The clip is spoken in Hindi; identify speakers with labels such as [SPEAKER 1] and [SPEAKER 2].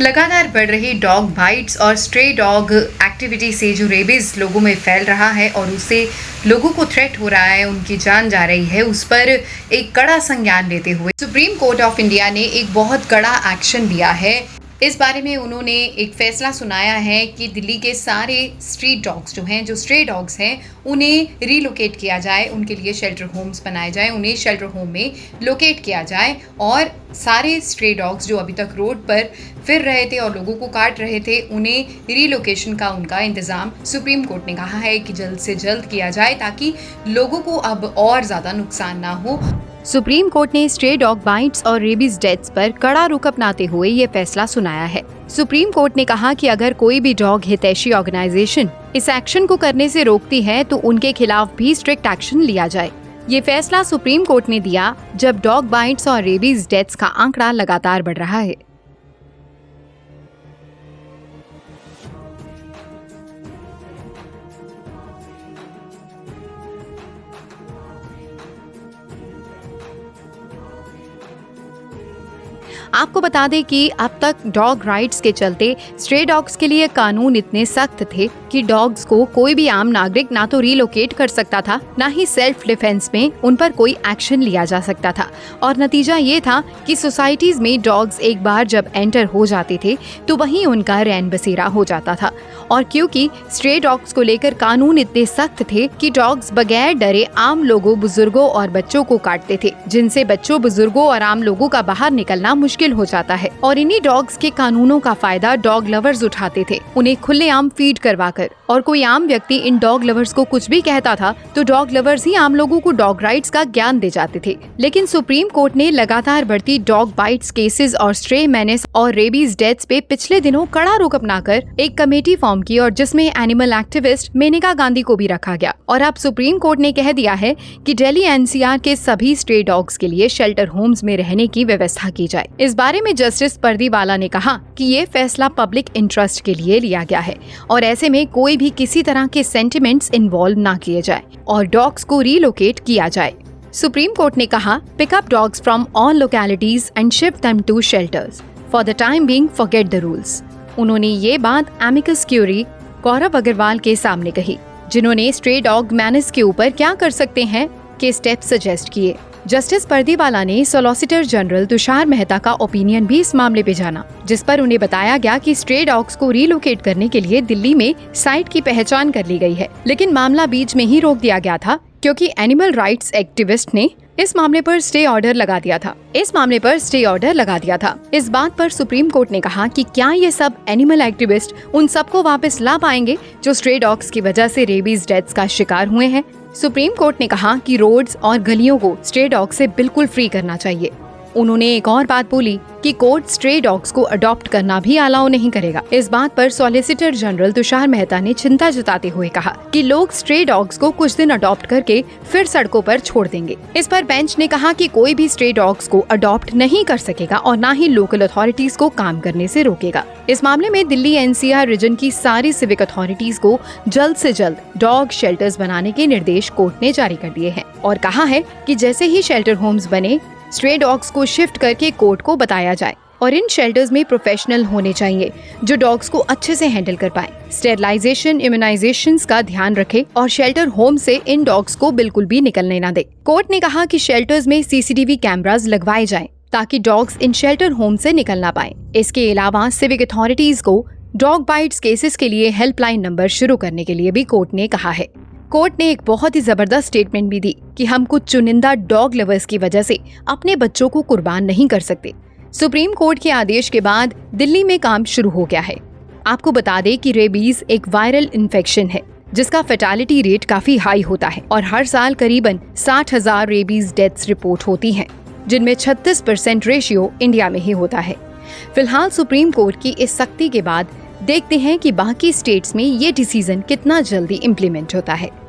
[SPEAKER 1] लगातार बढ़ रही डॉग बाइट्स और स्ट्रे डॉग एक्टिविटी से जो रेबीज लोगों में फैल रहा है और उससे लोगों को थ्रेट हो रहा है, उनकी जान जा रही है, उस पर एक कड़ा संज्ञान लेते हुए सुप्रीम कोर्ट ऑफ इंडिया ने एक बहुत कड़ा एक्शन लिया है। इस बारे में उन्होंने एक फैसला सुनाया है कि दिल्ली के सारे स्ट्रीट डॉग्स जो हैं, जो स्ट्रे डॉग्स हैं, उन्हें रीलोकेट किया जाए, उनके लिए शेल्टर होम्स बनाए जाए, उन्हें शेल्टर होम में लोकेट किया जाए और सारे स्ट्रे डॉग्स जो अभी तक रोड पर फिर रहे थे और लोगों को काट रहे थे, उन्हें रीलोकेशन का उनका इंतज़ाम सुप्रीम कोर्ट ने कहा है कि जल्द से जल्द किया जाए ताकि लोगों को अब और ज़्यादा नुकसान ना हो। सुप्रीम कोर्ट ने स्ट्रे डॉग बाइट्स और रेबीज डेथ्स पर कड़ा रुख अपनाते हुए ये फैसला सुनाया है। सुप्रीम कोर्ट ने कहा कि अगर कोई भी डॉग हितैषी ऑर्गेनाइजेशन इस एक्शन को करने से रोकती है तो उनके खिलाफ भी स्ट्रिक्ट एक्शन लिया जाए। ये फैसला सुप्रीम कोर्ट ने दिया जब डॉग बाइट्स और रेबीज डेथ्स का आंकड़ा लगातार बढ़ रहा है। आपको बता दें कि अब तक डॉग राइट्स के चलते स्ट्रे डॉग्स के लिए कानून इतने सख्त थे कि डॉग्स को कोई भी आम नागरिक ना तो रीलोकेट कर सकता था, ना ही सेल्फ डिफेंस में उन पर कोई एक्शन लिया जा सकता था। और नतीजा ये था कि सोसाइटीज में डॉग्स एक बार जब एंटर हो जाते थे तो वहीं उनका रैन बसेरा हो जाता था। और क्योंकि स्ट्रे डॉग्स को लेकर कानून इतने सख्त थे कि डॉग्स बगैर डरे आम लोगों, बुजुर्गों और बच्चों को काटते थे, जिनसे बच्चों, बुजुर्गों और आम लोगों का बाहर निकलना मुश्किल हो जाता है। और इन्हीं डॉग्स के कानूनों का फायदा डॉग लवर्स उठाते थे, उन्हें खुलेआम फीड करवाकर। और कोई आम व्यक्ति इन डॉग लवर्स को कुछ भी कहता था तो डॉग लवर्स ही आम लोगों को डॉग राइट्स का ज्ञान दे जाते थे। लेकिन सुप्रीम कोर्ट ने लगातार बढ़ती डॉग बाइट्स केसेस और स्ट्रे मेनेस और रेबीज डेथ्स पे पिछले दिनों कड़ा रुख अपनाकर एक कमेटी फॉर्म की और जिसमें एनिमल एक्टिविस्ट मेनका गांधी को भी रखा गया। और अब सुप्रीम कोर्ट ने कह दिया है कि दिल्ली एनसीआर के सभी स्ट्रे डॉग्स के लिए शेल्टर होम्स में रहने की व्यवस्था की जाए। इस बारे में जस्टिस परदीवाला ने कहा कि ये फैसला पब्लिक इंटरेस्ट के लिए लिया गया है और ऐसे में कोई भी किसी तरह के सेंटिमेंट्स इन्वॉल्व ना किए जाए और डॉग्स को रीलोकेट किया जाए। सुप्रीम कोर्ट ने कहा, pick up dogs from all localities and shift them to shelters for the time being, forget the rules. उन्होंने ये बात एमिकस क्यूरी गौरव अग्रवाल के सामने कही, जिन्होंने स्ट्रे डॉग मैनेस के ऊपर क्या कर सकते हैं के स्टेप सजेस्ट किए। जस्टिस परदीवाला ने सॉलिसिटर जनरल तुषार मेहता का ओपिनियन भी इस मामले पे जाना, जिस पर उन्हें बताया गया कि स्ट्रे डॉग्स को रीलोकेट करने के लिए दिल्ली में साइट की पहचान कर ली गई है। लेकिन मामला बीच में ही रोक दिया गया था क्योंकि एनिमल राइट्स एक्टिविस्ट ने इस मामले पर स्टे ऑर्डर लगा दिया था। इस बात पर सुप्रीम कोर्ट ने कहा कि क्या ये सब एनिमल एक्टिविस्ट उन सबको वापस ला पाएंगे जो स्ट्रे डॉग्स की वजह से रेबीज डेथ्स का शिकार हुए हैं। सुप्रीम कोर्ट ने कहा कि रोड्स और गलियों को स्ट्रे डॉग से बिल्कुल फ्री करना चाहिए। उन्होंने एक और बात बोली कि कोर्ट स्ट्रे डॉग्स को अडॉप्ट करना भी अलाउ नहीं करेगा। इस बात पर सॉलिसिटर जनरल तुषार मेहता ने चिंता जताते हुए कहा कि लोग स्ट्रे डॉग्स को कुछ दिन अडॉप्ट करके फिर सड़कों पर छोड़ देंगे। इस पर बेंच ने कहा कि कोई भी स्ट्रे डॉग्स को अडॉप्ट नहीं कर सकेगा और न ही लोकल अथॉरिटीज को काम करने से रोकेगा। इस मामले में दिल्ली एनसीआर रीजन की सारी सिविक अथॉरिटीज को जल्द से जल्द डॉग शेल्टर्स बनाने के निर्देश कोर्ट ने जारी कर दिए हैं और कहा है कि जैसे ही शेल्टर होम्स बने, स्ट्रे डॉग्स को शिफ्ट करके कोर्ट को बताया जाए और इन शेल्टर्स में प्रोफेशनल होने चाहिए जो डॉग्स को अच्छे से हैंडल कर पाए, स्टेरिलाइजेशन, इम्यूनाइजेशंस का ध्यान रखे और शेल्टर होम से इन डॉग्स को बिल्कुल भी निकलने ना दे। कोर्ट ने कहा कि शेल्टर्स में सीसीटीवी कैमरास लगवाए जाएं ताकि डॉग्स इन शेल्टर होम से निकल ना पाए। इसके अलावा सिविक अथॉरिटीज को डॉग बाइट्स केसेस के लिए हेल्पलाइन नंबर शुरू करने के लिए भी कोर्ट ने कहा है। कोर्ट ने एक बहुत ही जबरदस्त स्टेटमेंट भी दी कि हम कुछ चुनिंदा डॉग लवर्स की वजह से अपने बच्चों को कुर्बान नहीं कर सकते। सुप्रीम कोर्ट के आदेश के बाद दिल्ली में काम शुरू हो गया है। आपको बता दें कि रेबीज एक वायरल इन्फेक्शन है जिसका फेटालिटी रेट काफी हाई होता है और हर साल करीबन 60,000 रेबीज डेथ्स रिपोर्ट होती हैं, जिनमें 36% रेशियो इंडिया में ही होता है। फिलहाल सुप्रीम कोर्ट की इस सख्ती के बाद देखते हैं कि बाकी स्टेट्स में ये डिसीजन कितना जल्दी इम्प्लीमेंट होता है।